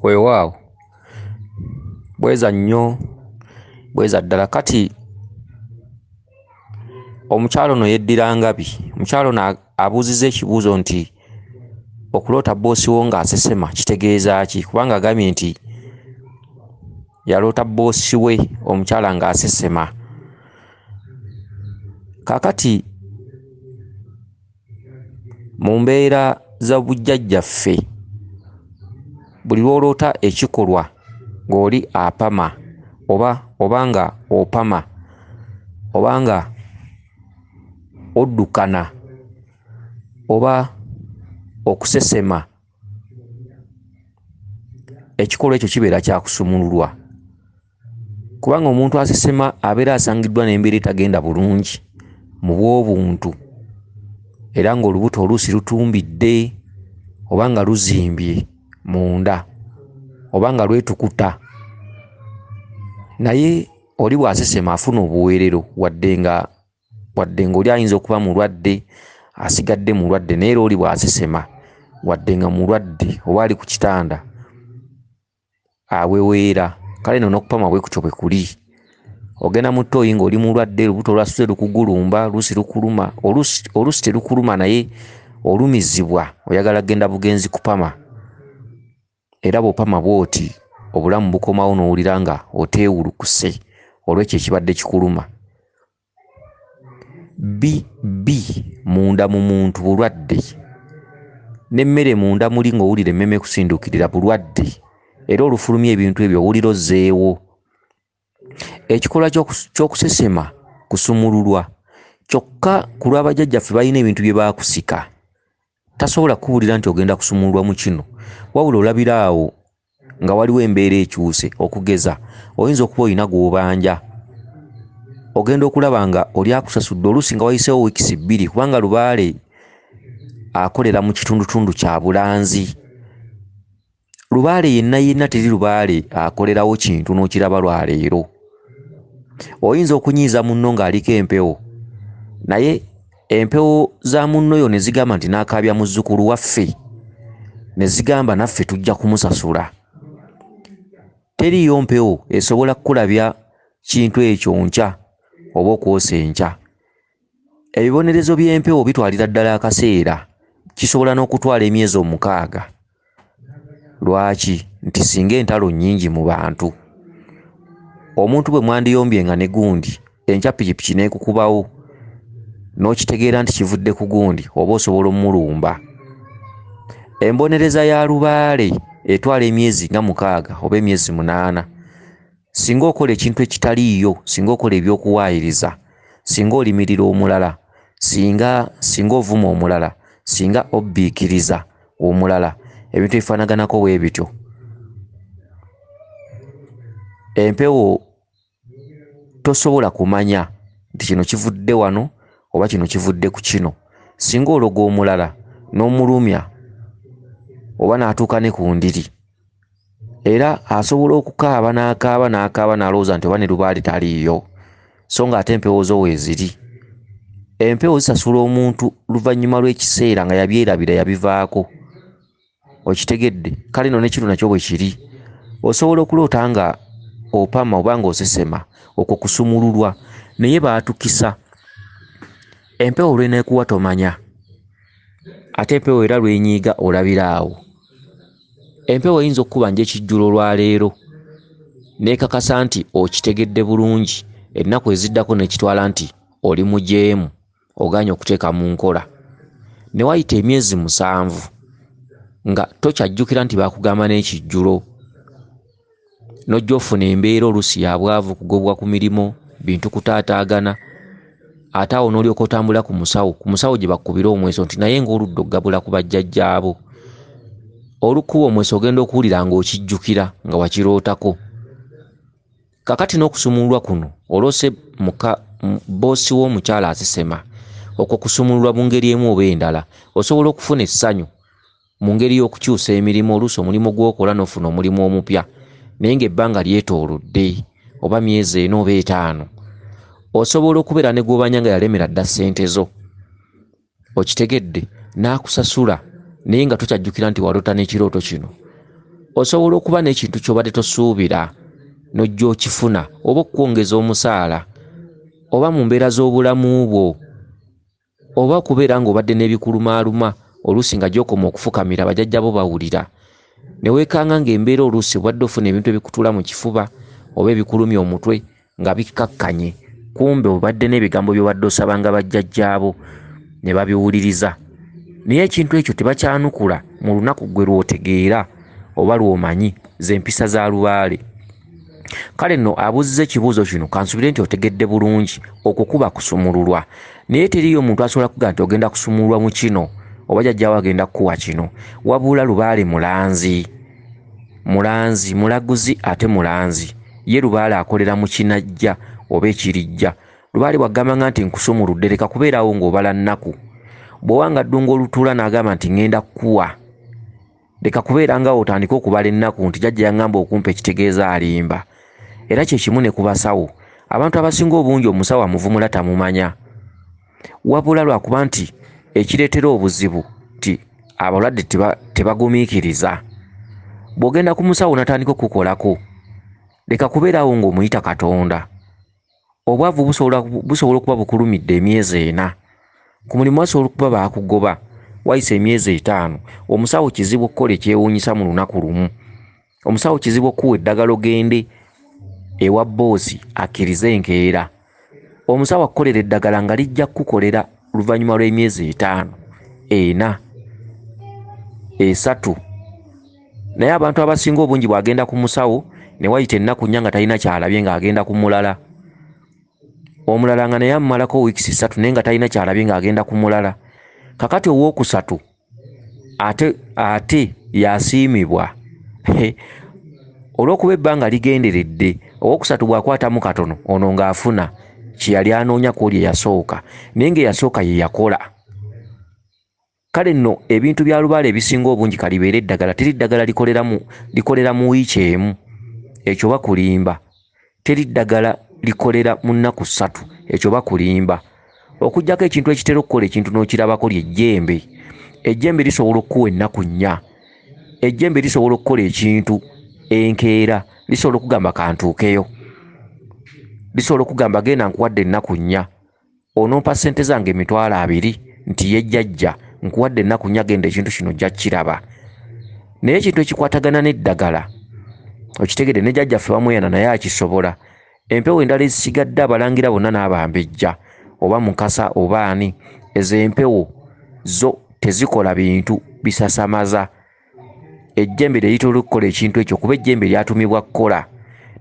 Weewaawo bweza nnyo bweza ddala. Kati omukyalo ono yeddira ngabi. Omukyalo ono abuuzizza ekibuuzo nti okuloota boosi wo ng'asesema kitegeeza ki? Kubanga agambye nti yaloota boosi we omukyala ng'asesema. Kaakati mu mbeera za bujjajjaffe buli lw'oloota ekikolwa ng'oli apama oba nga opama oba nga oddukana oba okusesema, ekikolwa ekyo kibeera kya kusumululwa. Kubanga omuntu asesema abeera asangiddwa n'embeera etagenda bulungi mu bw'obuntu, era ng'olubuto oluusi lutumbidde oba nga luzimbye munda oba nga lwetukuta. Naye oli bw'asesema afuna obuweerero wadde nga oli ayinza okuba mulwadde asigadde mulwadde, naye era oli bw'asesema wadde nga mulwadde oba ali ku kitanda aweweera. Kale nno n'okupama bwe kutyo bwe kuli. Ogenda mu ttooyi ng'oli mulwadde, olubuto olwasuse lukugulumba, oluusi lukuluma, oluusi terukuluma naye olumizibwa, oyagala genda bugenzi kupama. Era bw'opama bw'oti obulamu bukomawo n'owulira nga oteewulukuse olw'ekyo ekibadde kikuluma. Munda mu muntu bulwadde, n'emmere munda muli ng'owulira emmeme kusindukirira bulwadde, era olufulumya ebintu ebyo owulira ozzeewo. Ekikolwa ky'okusesema kusumululwa, kyokka ku lw'abajjajjaffe balina ebintu bye baakusika. Tasobola kubuulira nti ogenda kusumululwa mu kino, wabula olabira awo nga waliwo embeera ekyuse. Okugeza, oyinza okuba olina gw'obanja, ogenda okulaba nga oli akusasudde oluusi nga wayiseewo wiikisi 2, kubanga Lubaale akolera mu kitundutundu kya Bulanzi. Lubaale yenna teri Lubaale akolerawo kintu n'okiraba lwaleero. Oyinza okunyiiza munno ng'aliko empewo, naye empewo za munno yo ne zigamba nti n'akaabya muzzukulu waffe, ne zigamba naffe tujja kumusasula. Teriyo mpewo esobola kukulabya kintu ekyo nkya oba okwosa enkya. Ebibonerezo by'empewo bitwalira ddala akaseera, kisobola n'okutwala emyezi 6. Lwaki? Nti singa entalo nnyingi mu bantu, omuntu bwe mwandiyombye nga ne gundi, enkya pikipiki n'ekukubawo, n'okitegeera nti kivudde ku gundi, oba osobola omulumba. Embonereza ya Lubaale etwala emyezi nga 6 oba emyezi 8. Singa okola ekintu ekitaliiyo, singa okola ebyokuwaayiriza, singa olimirira omulala, singa ovuma omulala, singa obbiikiriza omulala, ebintu ebifaanaganako bwe bityo, empewo tosobola kumanya nti kino kivudde wano oba kino kivudde ku kino. Singa ologa omulala n'omulumya oba n'atuuka ne ku ndiri, era asobola okukaaba n'akaaba n'alowooza nti oba ne Lubaale taliiyo, so nga ate empewo zo weeziri. Empewo zisasula omuntu luvannyuma lw'ekiseera nga yabyerabira yabivaako. Okitegedde? Kale nno ne kino nakyo bwe kiri. Osobola okuloota nga opama oba ng'osesema, okwo kusumululwa, naye baatukisa. Empewo lw'eneekuwa tomanya, ate empewo era lw'enyiiga olabira awo. Empewo eyinza okukubanja ekijjulo olwaleero n'ekakasa nti okitegedde bulungi, ennaku eziddako n'ekitwala nti oli mujeemu, oganye okuteeka mu nkola. Ne wayita emyezi 7 nga tokyajjukira nti baakugamba n'ekijjulo, n'ojja ofuna embeera oluusi ya bwavu, kugobwa ku mirimu, bintu kutaataagana, ate awo n'olyoka otambula ku musawo gye bakubira omweso nti naye ng'oludda okugabula ku bajjajjaabo. Olukuba omweso ogenda okuwulira ng'okijjukira nga wakirootako. Kakati n'okusumululwa kuno, olose boosi w'omukyala asesema, okwo kusumululwa mu ngeri emu oba endala. Osobola okufuna essanyu mu ngeri y'okukyusa emirimu, oluusi omulimu gw'okola n'ofuna omulimu omupya, naye ng'ebbanga lyetoolodde oba myezi 4 oba 5. Osobola okubeera ne gw'obanya nga yalemera dda ssente zo. Okitegedde? N'akusasula naye nga tokyajjukira nti waloota n'ekirooto kino. osobola okuba n'ekintu ky'obadde tosuubira n'ojja okifuna oba okukwongeza omusaala oba mu mbeera z'obulamu bwo oba okubeera ng'obadde n'ebikulumaaluma oluusi nga gy'okoma okufukamira bajjajja bo bawulira ne weekanga ng'embeera oluusi obadde ofuna ebintu ebikutuula mu kifuba oba ebikulumya omutwe nga bikkakkanye kumbe obadde n'ebigambo by'obadde osabanga bajjajjaabo ne babiwuliriza naye ekintu ekyo tebakyanukula mu lunaku gwe lw'otegeera oba lw'omanyi z'empisa za Lubaale. Kale nno abuuzizza ekibuuzo kino kansubire nti otegedde bulungi okukuba kusumululwa naye teriyo omuntu asobola kugaa nti ogenda kusumululwa mu kino oba jjajjaawo agenda kukuwa kino wabula Lubaale mulanzi mulaguzi ate mulanzi ye Lubaale akolera mu kinajja oba ekirijja. Lubaale bw'agamba nti nkusumuludde leka kubeerawo ng'obala nnaku bw'owanga ddunga olutuula n'agamba nti ŋŋenda kukuwa leka kubeera nga otandika okubala ennaku nti jjajja yaŋŋamba okumpa ekitegeeza alimba. Era kye kimu ne ku basawo abantu abasinga obungi omusawo amuvumula tamumanya wabula lwakuba nti ekireetera obuzibu nti abalwadde tebagumiikiriza. Bw'ogenda ku musawo n'atandika okukolako leka kubeerawo ng'omuyita Katonda. Obwavu busobola okuba bukulumidde emyezi 4 ku mulimu basobola okuba baakugoba wayise emyezi 5 omusawo kizibu okukola ekyewuunyisa mu lunaku lumu. Omusawo kizibu okuwa eddagala ogende ewa bboosi akkirize enkeera. Omusawo akukolera eddagala nga lijja kukukolera oluvannyuma lw'emyezi 5 4 3 naye abantu abasinga obungi bw'agenda ku musawo ne wayita ennaku nnya nga talina kyalabye ng'agenda ku mulala. Omulala nga naye amumalako wiikisi 3 naye nga talina kyalabye ng'agenda ku mulala. Kakati owookusatu ate yasiimibwa olw'okuba ebbanga ligenderedde. Owookusatu bw'akwatamu katono ono ng'afuna kye yali anoonya ku oli eyasooka naye ng'eyasooka ye yakola. Kale nno ebintu bya Lubaale ebisinga obungi kalibeera eddagala teri ddagala likolera mu wiiki emu ekyo bakulimba. Teri ddagala likolera mu nnaku 3 ekyo bakulimba. Okuggyako ekintu ekitera okukola ekintu n'okirabako ly'ejjembe. Ejjembe lisobola okukuwa ennaku 4. Ejjembe lisobola okukola ekintu enkeera lisobola okugamba kantuukeyo. Lisobola okugamba genda nkuwadde ennaku 4 onompa ssente zange emitwalo 2 nti ye jjajja nkuwadde ennaku 4 genda ekintu kino ojja kiraba. Naye ekintu ekikwatagana n'eddagala okitegedde ne jjajjaffe bamweyana naye akisobola. Empewo endala ezisigadde abalangira bonna n'abambejja oba mukasa oba ani ezo empewo zo tezikola bintu bisasamaza. Ejjembe liyitibwa okukola ekintu ekyo kuba ejjembe lyatumibwa kukola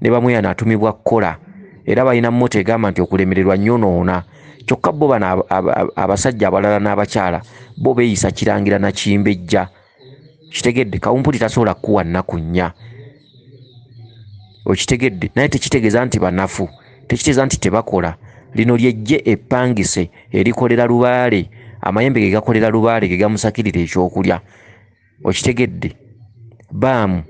ne bamweyana atumibwa kukola era balina mmoto egamba nti okulemererwa nnyonoona. Kyokka bo bano abasajja abalala n'abakyala bo beeyisa kirangira na kimbejja. Kitegedde kawumpuli tasobola kukuwa nnaku 4 okitegedde naye tekitegeeza nti banafu tekitegeeza nti tebakola. Lino lyejje eppangise erikolera Lubaale amayembe ge gakolera Lubaale ge gamusakirira ekyokulya. Okitegedde baamu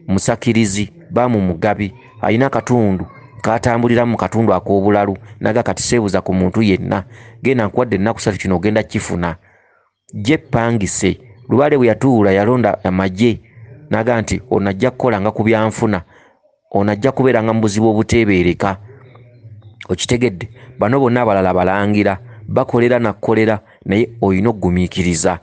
musakirizi baamu mugabi alina akatundu katambulira mu katundu ak'obulalu naga kati seebuza ku muntu yenna genda nkuwadde ennaku 3 kino ogenda kifuna. Gye pangise Lubaale bwe yatuula yalonda amagye naga nti onajja kukola nga ku byanfuna onajja kubeera nga mu buzibu obuteebereka. Okitegedde bano bonna abalala balangira bakolera nakolera naye olina okugumiikiriza.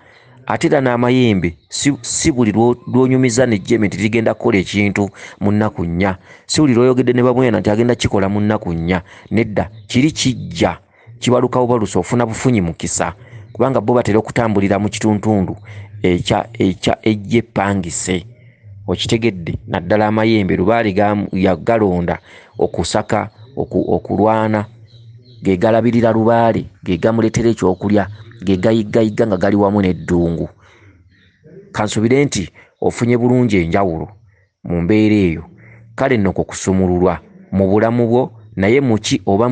Ate era n'amayembe si buli lw'onyumiza n'ejjembe nti ligenda kukola ekintu mu nnaku 4. Si buli lw'oyogedde ne bamweyana nti agenda kikola mu nnaku 4. Nedda kiri kijja kibalukawo balusa ofuna bufunyi mukisa kubanga bo batera okutambulira mu kituntundu ekya ejje pangise. Okitegedde naddala amayembe Lubaale yagalonda okusaka okulwana ge galabirira Lubaale ge gamuleetera ekyokulya ge gayiggayiga nga gali wamu n'eddungu. Kansubire nti ofunye bulungi enjawulo mu mbeera eyo. Kale nno kusumululwa mu bulamu bwo naye muki oba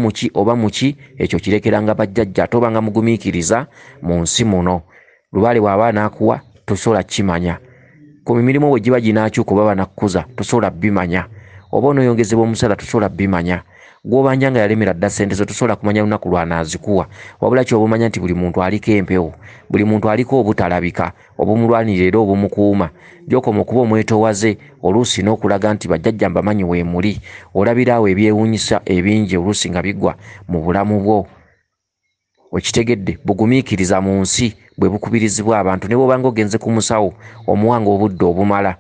muki ekyo kirekeranga bajjajja ate obanga mugumiikiriza mu nsi muno. Lubaale bw'aba n'akuwa tosobola kimanya. Ku mirimu bwe giba ginaakyuka oba banakkuza tosobola bimanya. Oba onoyongezebwa omusala tosobola bimanya. gw'obanja nga yalemera dda ssente zo tosobola kumanya lunaku lw'anaazikuwa, wabula ky'oba omanya nti buli muntu aliko empewo, buli muntu aliko obutalabika obumulwanirira era obumukuuma, gy'okoma okuba omwetoowaze oluusi n'okulaga nti bajjajja mbamanyi weemuli, olabira awo ebyewuunyisa ebingi oluusi nga bigwa mu bulamu bwo. Okitegedde? Bugumiikiriza mu nsi bwe bukubirizibwa abantu. Ne bw'obanga ogenze ku musawo omuwanga obudde obumala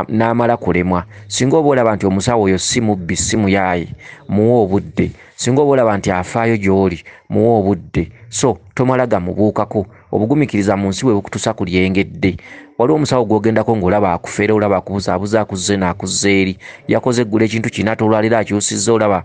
n'amala kulemwa, singa oba olaba nti omusawo oyo si mubbi si muyaaye, muwe obudde. Singa oba olaba nti afaayo gy'oli, muwe obudde. So tomala gamubuukako. Obugumiikiriza mu nsi bwe bukutusa ku lyengedde. Waliwo omusawo gw'ogendako ng'olaba akufeera, olaba akubuzaabuza akuzze n'akuzza eri, yakoze eggula ekintu kinatu olwaliro akyusizza, olaba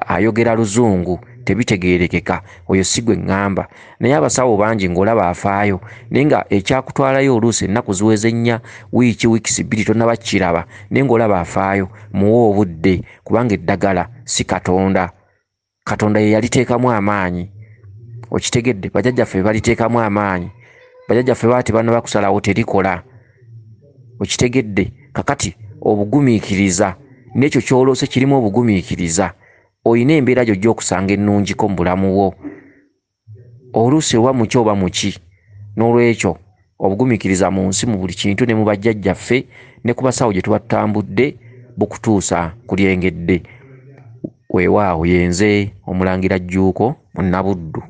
ayogera luzungu, tebitegeerekeka. Oyo si gwe ŋŋamba. Naye abasawo bangi ng'olaba afaayo, naye nga ekyakutwalayo oluusi ennaku ziweze nnya, wiikisi bbiri tonnaba kiraba, naye ng'olaba afaayo, muwe obudde, kubanga eddagala si Katonda. Katonda ye yaliteekamu amaanyi. Okitegedde? Bajjajjaffe baliteekamu amaanyi. Bajjajjaffe baati bano bakusalawo terikola. Okitegedde? Kakati obugumiikiriza n'ekyo ky'oloose kirimu obugumiikiriza, oyina embeera gy'ojja okusanga ennungiko mu bulamu bwo. Oluusi oba muki oba muki. N'olwekyo obugumiikiriza mu nsi mu buli kintu ne mu bajjajjaffe ne ku basawo gye tuba tutambudde bukutuusa ku lyengedde. Weewaawo yenze Omulangira Jjuuko Munabuddu.